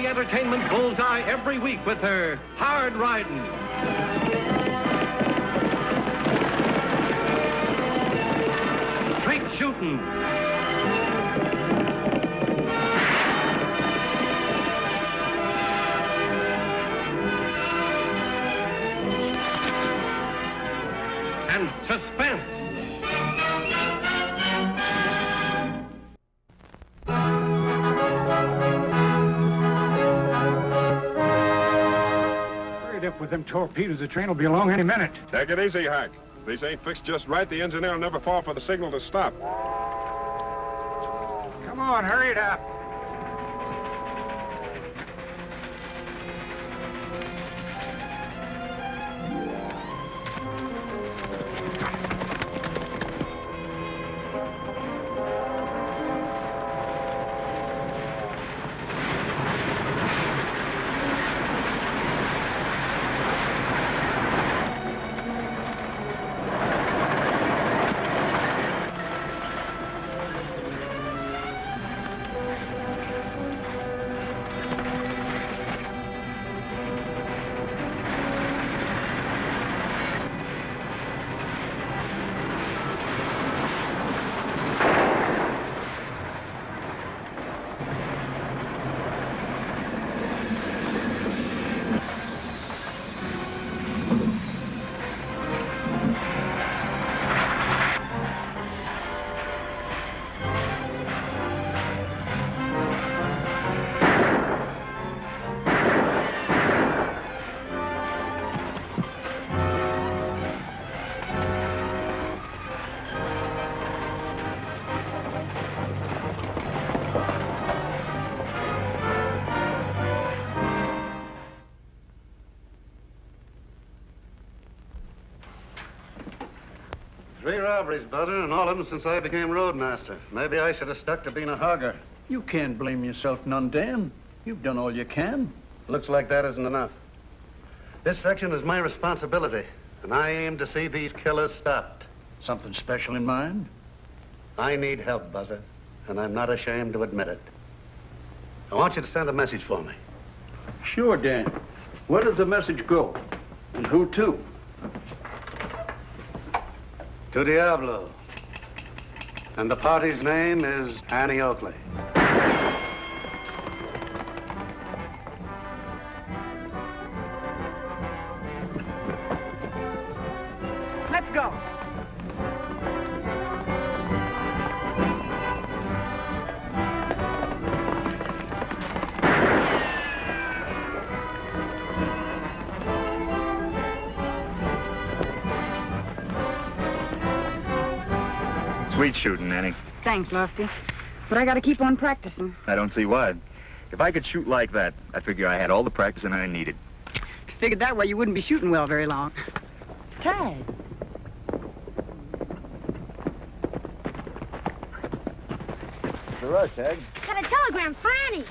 the entertainment bullseye every week with her hard riding. Straight shooting. And suspense. Hurry up with them torpedoes. The train will be along any minute. Take it easy, Hack. If these ain't fixed just right, the engineer will never fall for the signal to stop. Come on, hurry it up. Three robberies, Butter, and all of them since I became roadmaster. Maybe I should have stuck to being a hogger. You can't blame yourself none, Dan. You've done all you can. Looks like that isn't enough. This section is my responsibility, and I aim to see these killers stopped. Something special in mind? I need help, Butter, and I'm not ashamed to admit it. I want you to send a message for me. Sure, Dan. Where does the message go? And who to? To Diablo. And the party's name is Annie Oakley. Let's go. Sweet shooting, Annie. Thanks, Lofty. But I gotta keep on practicing. I don't see why. If I could shoot like that, I figure I had all the practicing I needed. If you figured that way, you wouldn't be shooting well very long. It's Tag. It's a rush, Tag. Got a telegram for Annie.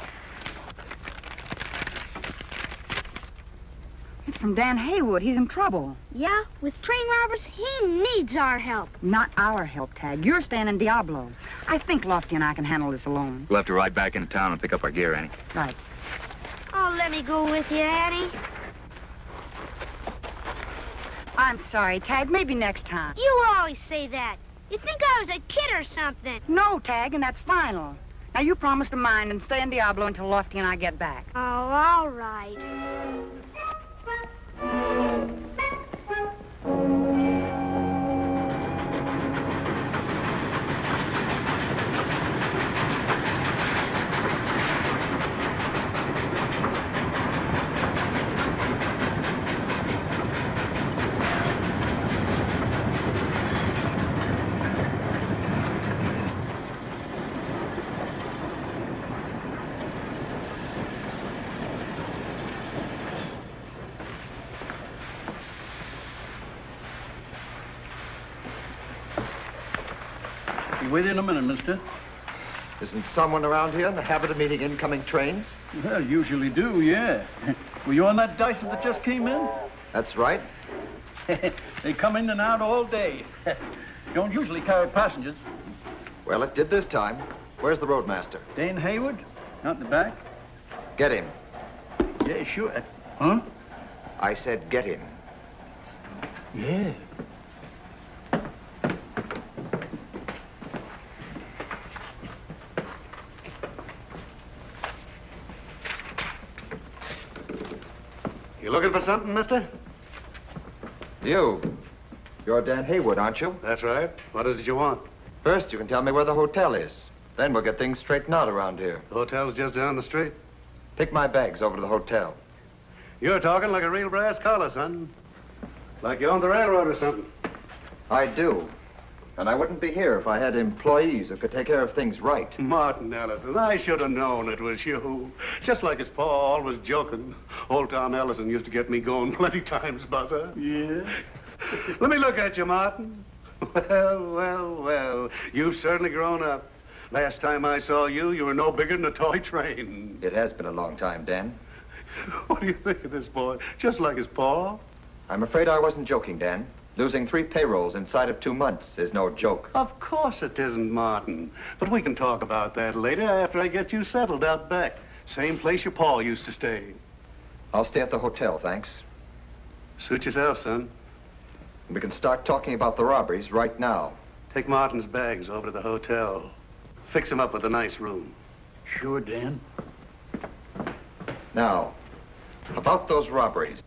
It's from Dan Haywood. He's in trouble. Yeah, with train robbers, he needs our help. Not our help, Tag. You're staying in Diablo. I think Lofty and I can handle this alone. We'll have to ride back into town and pick up our gear, Annie. Right. Oh, let me go with you, Annie. I'm sorry, Tag. Maybe next time. You always say that. You think I was a kid or something. No, Tag, and that's final. Now, you promise to mind and stay in Diablo until Lofty and I get back. Oh, all right. Be with you in a minute, mister. Isn't someone around here in the habit of meeting incoming trains? Well, usually do, yeah. Were you on that Dyson that just came in? That's right. They come in and out all day. Don't usually carry passengers. Well, it did this time. Where's the roadmaster? Dane Haywood, out in the back. Get him. Yeah, sure. Huh? I said get him. Yeah. You looking for something, mister? You're Dan Haywood, aren't you? That's right. What is it you want? First, you can tell me where the hotel is. Then we'll get things straightened out around here. The hotel's just down the street. Take my bags over to the hotel. You're talking like a real brass collar, son. Like you own the railroad or something. I do. And I wouldn't be here if I had employees who could take care of things right. Martin Ellison, I should have known it was you. Just like his pa always joking. Old Tom Ellison used to get me going plenty times, Buzzer. Yeah? Let me look at you, Martin. Well. You've certainly grown up. Last time I saw you, you were no bigger than a toy train. It has been a long time, Dan. What do you think of this boy? Just like his pa? I'm afraid I wasn't joking, Dan. Losing 3 payrolls inside of 2 months is no joke. Of course it isn't, Martin. But we can talk about that later after I get you settled out back. Same place your pa used to stay. I'll stay at the hotel, thanks. Suit yourself, son. We can start talking about the robberies right now. Take Martin's bags over to the hotel. Fix him up with a nice room. Sure, Dan. Now, about those robberies.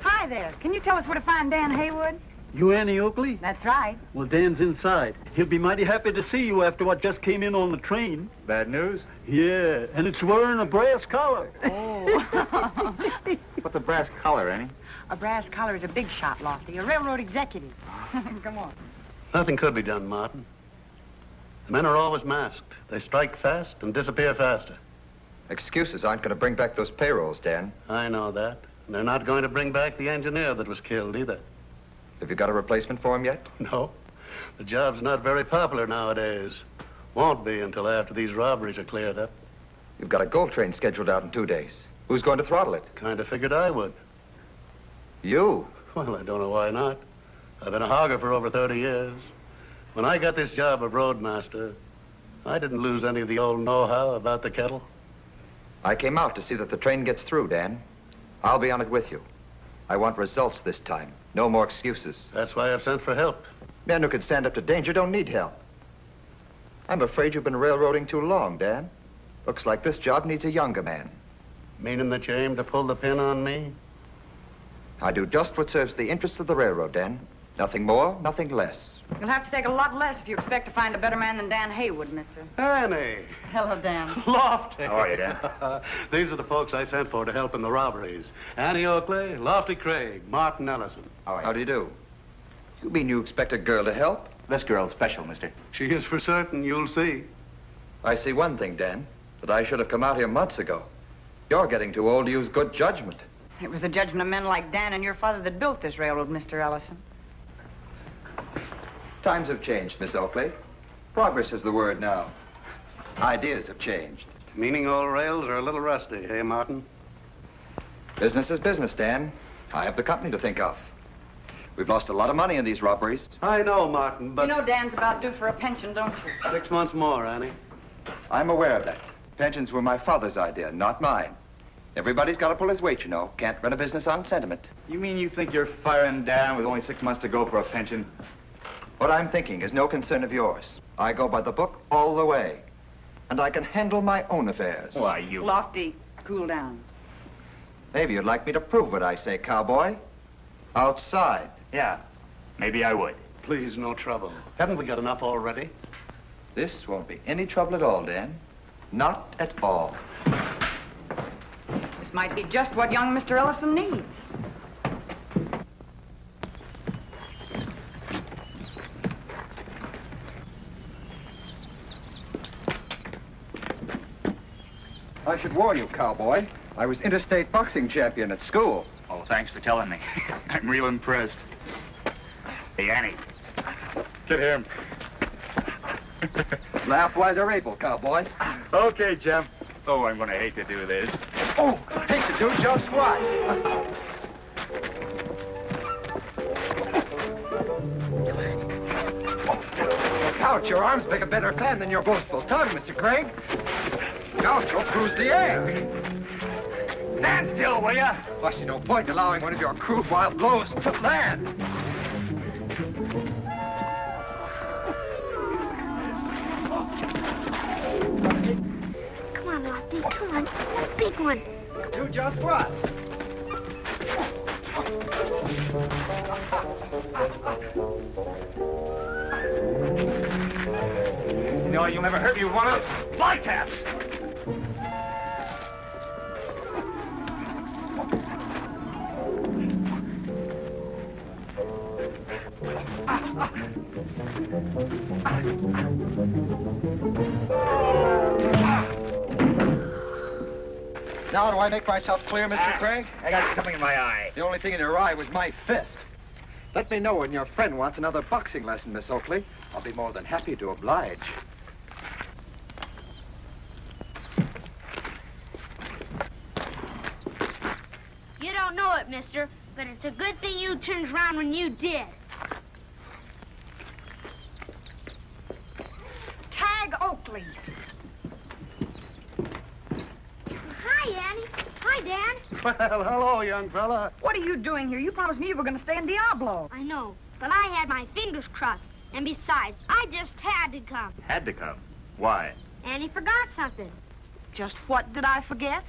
Hi there. Can you tell us where to find Dan Haywood? You Annie Oakley? That's right. Well, Dan's inside. He'll be mighty happy to see you after what just came in on the train. Bad news? Yeah, and it's wearing a brass collar. Oh. What's a brass collar, Annie? A brass collar is a big shot, Lofty. A railroad executive. Come on. Nothing could be done, Martin. The men are always masked. They strike fast and disappear faster. Excuses aren't going to bring back those payrolls, Dan. I know that. And they're not going to bring back the engineer that was killed either. Have you got a replacement for him yet? No. The job's not very popular nowadays. Won't be until after these robberies are cleared up. You've got a gold train scheduled out in 2 days. Who's going to throttle it? Kind of figured I would. You? Well, I don't know why not. I've been a hogger for over 30 years. When I got this job of roadmaster, I didn't lose any of the old know-how about the kettle. I came out to see that the train gets through, Dan. I'll be on it with you. I want results this time. No more excuses. That's why I've sent for help. Men who can stand up to danger don't need help. I'm afraid you've been railroading too long, Dan. Looks like this job needs a younger man. Meaning that you aim to pull the pin on me? I do just what serves the interests of the railroad, Dan. Nothing more, nothing less. You'll have to take a lot less if you expect to find a better man than Dan Haywood, mister. Annie. Hello, Dan. Lofty. How are you, Dan? These are the folks I sent for to help in the robberies. Annie Oakley, Lofty Craig, Martin Ellison. How do you do? You mean you expect a girl to help? This girl's special, mister. She is for certain, you'll see. I see one thing, Dan, that I should have come out here months ago. You're getting too old to use good judgment. It was the judgment of men like Dan and your father that built this railroad, Mr. Ellison. Times have changed, Miss Oakley. Progress is the word now. Ideas have changed. Meaning old rails are a little rusty, hey, Martin? Business is business, Dan. I have the company to think of. We've lost a lot of money in these robberies. I know, Martin, but... You know Dan's about due for a pension, don't you? 6 months more, Annie. I'm aware of that. Pensions were my father's idea, not mine. Everybody's got to pull his weight, you know. Can't run a business on sentiment. You mean you think you're firing Dan with only 6 months to go for a pension? What I'm thinking is no concern of yours. I go by the book all the way. And I can handle my own affairs. Why, you... Lofty, cool down. Maybe you'd like me to prove what I say, cowboy. Outside. Yeah, maybe I would. Please, no trouble. Haven't we got enough already? This won't be any trouble at all, Dan. Not at all. This might be just what young Mr. Ellison needs. I should warn you, cowboy. I was interstate boxing champion at school. Oh, thanks for telling me. I'm real impressed. Hey, Annie. Get him. Laugh while they're able, cowboy. Okay, Jim. Oh, I'm gonna hate to do this. Oh, hate to do just what? Look out, your arms make a better fan than your boastful tongue, Mr. Craig. Out, you'll bruise the air. Stand still, will ya? Why, see no point in allowing one of your crude wild blows to land. Come on, Lofty, come on. A big one. Do just what? No, you'll never hurt me with one of those fly taps. Now do I make myself clear, Mr. Craig? I got something in my eye. The only thing in your eye was my fist. Let me know when your friend wants another boxing lesson, Miss Oakley. I'll be more than happy to oblige. You don't know it, mister, but it's a good thing you turned around when you did. Tag Oakley. Hi, Annie. Hi, Dan. Well, hello, young fella. What are you doing here? You promised me you were going to stay in Diablo. I know, but I had my fingers crossed. And besides, I just had to come. Had to come. Why? Annie forgot something. Just what did I forget?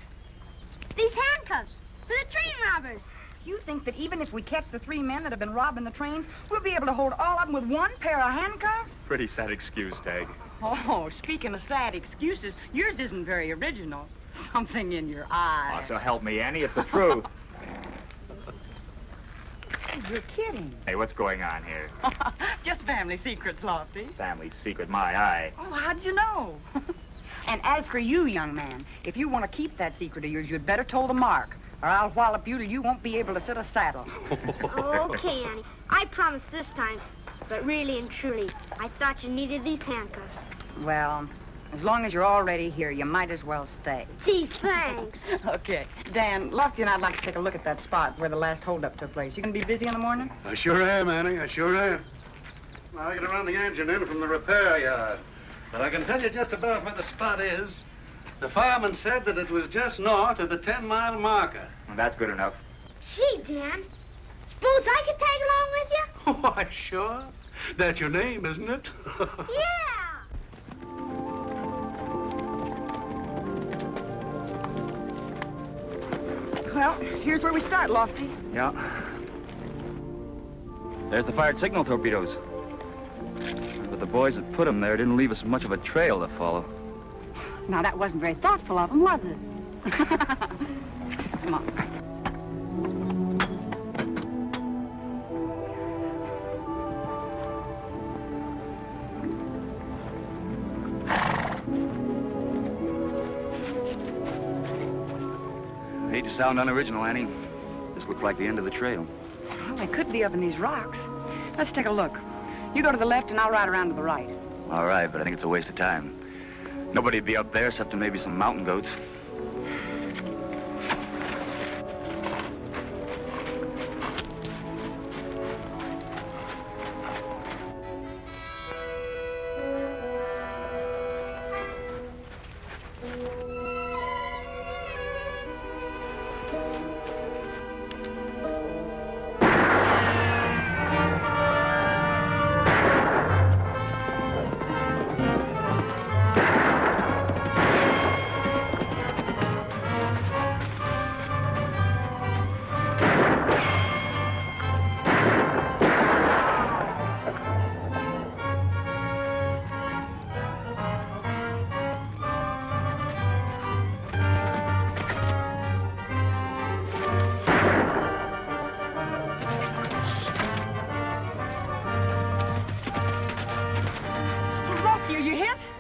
These handcuffs for the train robbers. You think that even if we catch the 3 men that have been robbing the trains, we'll be able to hold all of them with one pair of handcuffs? Pretty sad excuse, Tag. Oh, speaking of sad excuses, yours isn't very original. Something in your eye. Oh, so help me, Annie, it's the truth. You're kidding. Hey, what's going on here? Just family secrets, Lofty. Family secret, my eye. Oh, how'd you know? And as for you, young man, if you want to keep that secret of yours, you'd better toe the mark, or I'll wallop you till you won't be able to sit a saddle. Okay, Annie. I promise this time. But really and truly, I thought you needed these handcuffs. Well, as long as you're already here, you might as well stay. Gee, thanks. Okay. Dan, Lofty and I'd like to take a look at that spot where the last holdup took place. You gonna be busy in the morning? I sure am, Annie. I sure am. Now, I gotta run the engine in from the repair yard. But I can tell you just about where the spot is. The fireman said that it was just north of the 10-mile marker. Well, that's good enough. Gee, Dan. Suppose I could tag along with you? Why, sure. That's your name, isn't it? Yeah. Well, here's where we start, Lofty. Yeah. There's the fired signal torpedoes. But the boys that put them there didn't leave us much of a trail to follow. Now, that wasn't very thoughtful of them, was it? Come on. I hate to sound unoriginal, Annie. This looks like the end of the trail. Well, they could be up in these rocks. Let's take a look. You go to the left and I'll ride around to the right. All right, but I think it's a waste of time. Nobody'd be up there except for maybe some mountain goats.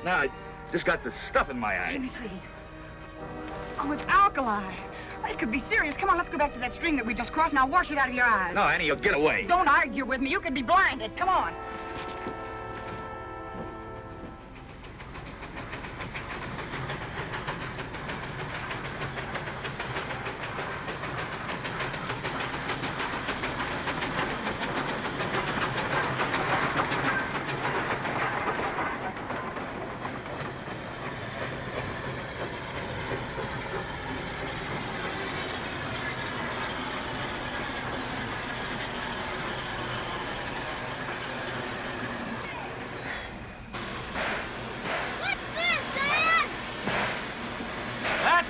No, I just got the stuff in my Let eyes. me see. Oh, it's alkali. It could be serious. Come on, let's go back to that stream that we just crossed. Now wash it out of your eyes. No, Annie, you'll get away. Don't argue with me. You could be blinded. Come on.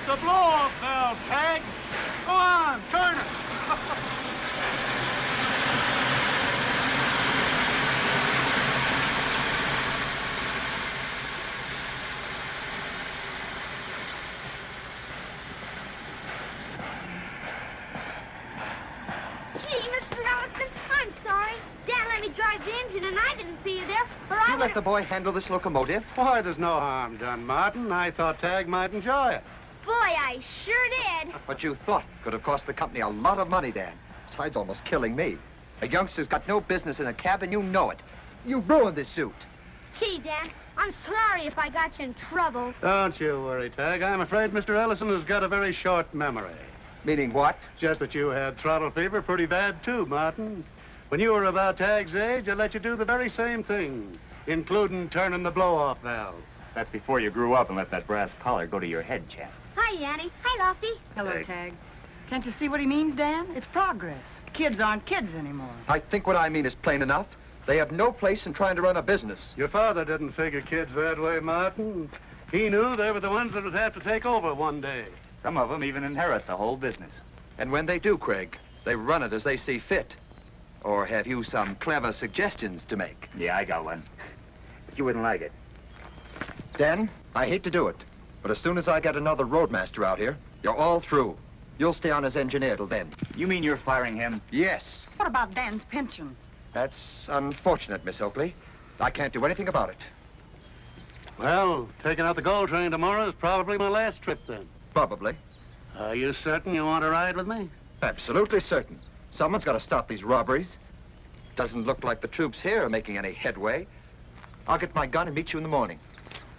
the blow-off valve, Tag. Go on, turn it. Gee, Mr. Ellison, I'm sorry. Dad let me drive the engine and I didn't see you there, or I You would let the boy handle this locomotive? Why, there's no harm done, Martin. I thought Tag might enjoy it. Boy, I sure did. What you thought could have cost the company a lot of money, Dan. Besides almost killing me. A youngster's got no business in a cab, and you know it. You ruined this suit. Gee, Dan, I'm sorry if I got you in trouble. Don't you worry, Tag. I'm afraid Mr. Ellison has got a very short memory. Meaning what? Just that you had throttle fever pretty bad, too, Martin. When you were about Tag's age, I let you do the very same thing, including turning the blow-off valve. That's before you grew up and let that brass collar go to your head, chap. Hi, Annie. Hi, Lofty. Hello, Hey. Tag. Can't you see what he means, Dan? It's progress. Kids aren't kids anymore. I think what I mean is plain enough. They have no place in trying to run a business. Your father didn't figure kids that way, Martin. He knew they were the ones that would have to take over one day. Some of them even inherit the whole business. And when they do, Craig, they run it as they see fit. Or have you some clever suggestions to make? Yeah, I got one. But you wouldn't like it. Dan, I hate to do it, but as soon as I get another roadmaster out here, you're all through. You'll stay on as engineer till then. You mean you're firing him? Yes. What about Dan's pension? That's unfortunate, Miss Oakley. I can't do anything about it. Well, taking out the gold train tomorrow is probably my last trip then. Probably. Are you certain you want to ride with me? Absolutely certain. Someone's got to stop these robberies. Doesn't look like the troops here are making any headway. I'll get my gun and meet you in the morning.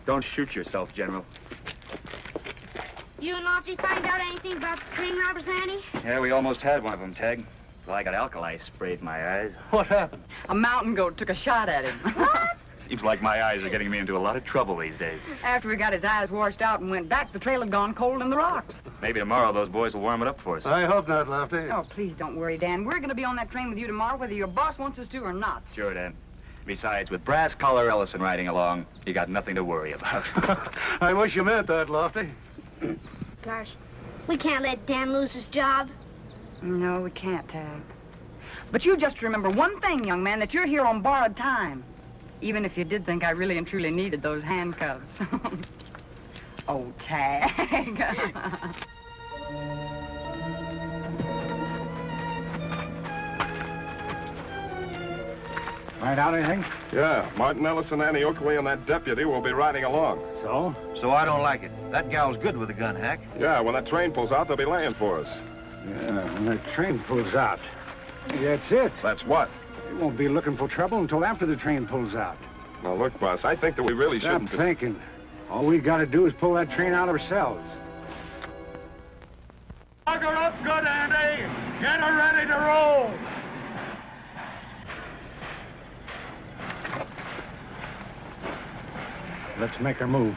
Don't shoot yourself, General. You and Lofty find out anything about the train robbers, Annie? Yeah, we almost had one of them, Tag. Well, I got alkali sprayed in my eyes. What happened? A mountain goat took a shot at him. What? Seems like my eyes are getting me into a lot of trouble these days. After he got his eyes washed out and went back, the trail had gone cold in the rocks. Maybe tomorrow those boys will warm it up for us. I hope not, Lofty. Oh, please don't worry, Dan. We're going to be on that train with you tomorrow, whether your boss wants us to or not. Sure, Dan. Besides, with Brass Collar Ellison riding along, you got nothing to worry about. I wish you meant that, Lofty. Gosh, we can't let Dan lose his job. No, we can't, Tag. But you just remember one thing, young man, that you're here on borrowed time. Even if you did think I really and truly needed those handcuffs. Oh, Tag. Find out anything? Yeah, Martin Ellison, Annie Oakley, and that deputy will be riding along. So? So I don't like it. That gal's good with a gun, Hack. Yeah, when that train pulls out, they'll be laying for us. Yeah, when that train pulls out. That's it. That's what? We won't be looking for trouble until after the train pulls out. Now, look, boss, I think that we really Stop shouldn't... thinking. All we got to do is pull that train out ourselves. Plug her up good, Andy. Get her ready to roll. Let's make her move.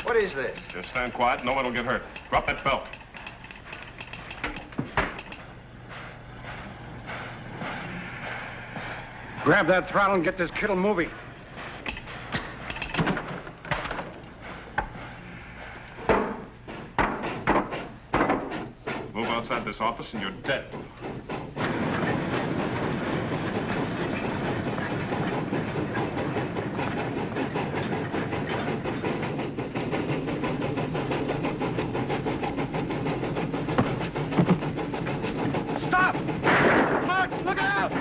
What is this? Just stand quiet. No one will get hurt. Drop that belt. Grab that throttle and get this kittle moving. Move outside this office and you're dead. Stop! Mark, look out!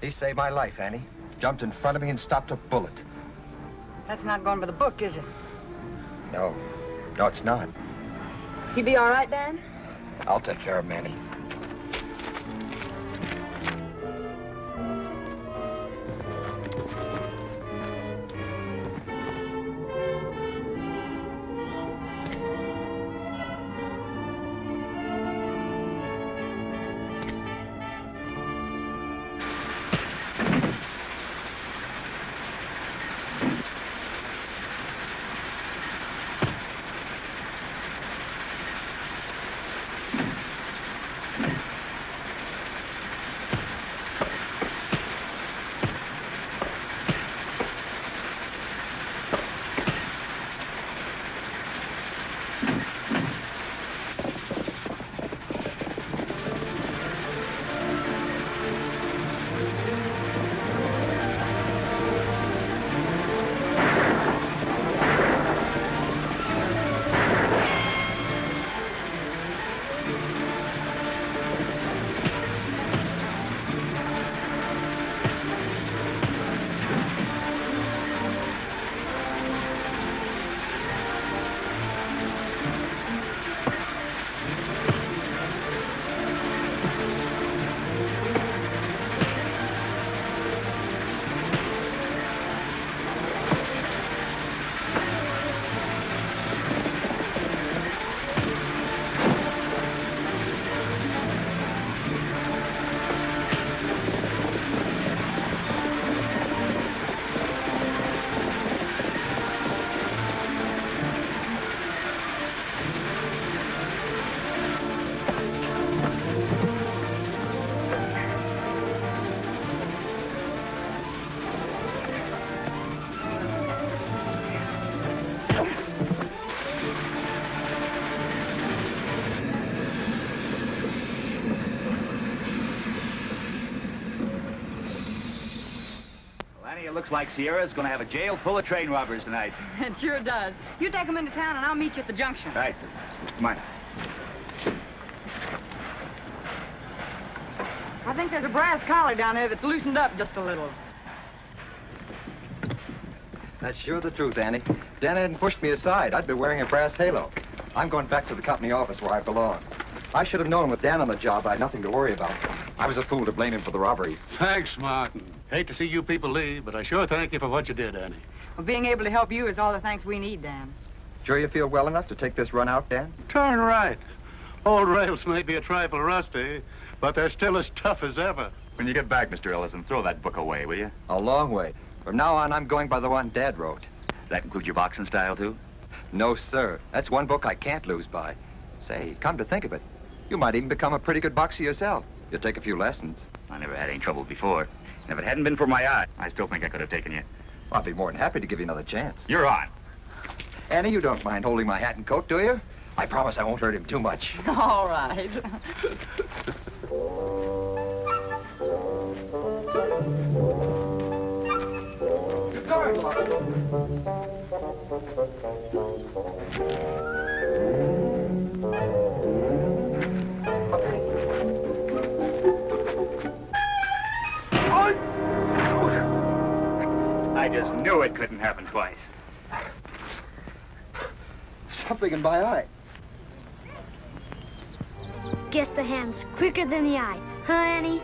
He saved my life, Annie. Jumped in front of me and stopped a bullet. That's not going by the book, is it? No. No, it's not. He be all right, Dan? I'll take care of him, Annie. Annie, it looks like Sierra's going to have a jail full of train robbers tonight. It sure does. You take them into town, and I'll meet you at the junction. Right. Come on. I think there's a brass collar down there that's loosened up just a little. That's sure the truth, Annie. If Dan hadn't pushed me aside, I'd be wearing a brass halo. I'm going back to the company office where I belong. I should have known with Dan on the job I had nothing to worry about. I was a fool to blame him for the robberies. Thanks, Martin. Hate to see you people leave, but I sure thank you for what you did, Annie. Well, being able to help you is all the thanks we need, Dan. Sure you feel well enough to take this run out, Dan? Turn right. Old rails may be a trifle rusty, but they're still as tough as ever. When you get back, Mr. Ellison, throw that book away, will you? A long way. From now on, I'm going by the one Dad wrote. That include your boxing style, too? No, sir. That's one book I can't lose by. Say, come to think of it, you might even become a pretty good boxer yourself. You'll take a few lessons. I never had any trouble before. And if it hadn't been for my eye, I still think I could have taken you. I'd be more than happy to give you another chance. You're on. Annie, you don't mind holding my hat and coat, do you? I promise I won't hurt him too much. All right. Good card, I just knew it couldn't happen twice. Something in my eye. Guess the hand's quicker than the eye. Huh, Annie?